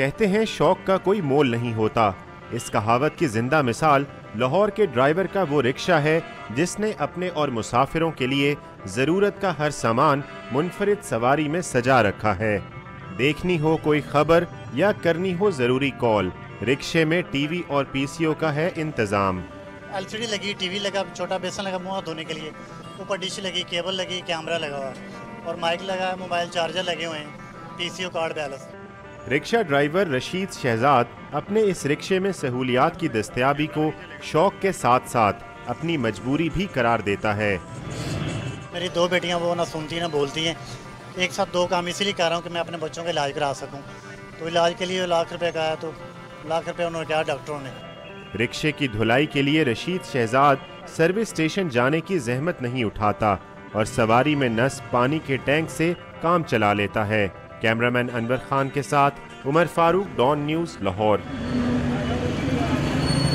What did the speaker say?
कहते हैं शौक का कोई मोल नहीं होता। इस कहावत की जिंदा मिसाल लाहौर के ड्राइवर का वो रिक्शा है जिसने अपने और मुसाफिरों के लिए ज़रूरत का हर सामान मुनफरिद सवारी में सजा रखा है। देखनी हो कोई खबर या करनी हो ज़रूरी कॉल, रिक्शे में टीवी और पीसीओ का है इंतज़ाम। एलसीडी लगी, टीवी लगा, छोटा बेसन लगा मुँह धोने के लिए, ऊपर डिश लगी, केबल लगी, कैमरा लगा हुआ और माइक लगा है, मोबाइल चार्जर लगे हुए हैं, PCO card balance. Rickshaw driver Rashid Shahzad अपने इस रिक्शे में सहूलियात की दस्तयाबी को शौक के साथ साथ अपनी मजबूरी भी करार देता है। मेरी 2 बेटियां वो ना सुनती ना बोलती हैं, एक साथ 2 काम इसीलिए कर रहा हूँ कि मैं अपने बच्चों का इलाज करा सकूँ। तो इलाज के लिए लाख रुपए का है, तो लाख रुपए उन्होंने कहा डॉक्टरों ने। रिक्शे की धुलाई के लिए रशीद शहजाद सर्विस स्टेशन जाने की जहमत नहीं उठाता और सवारी में नस्ब पानी के टैंक से काम चला लेता है। कैमरामैन अनवर खान के साथ उमर फारूक, डॉन न्यूज़, लाहौर।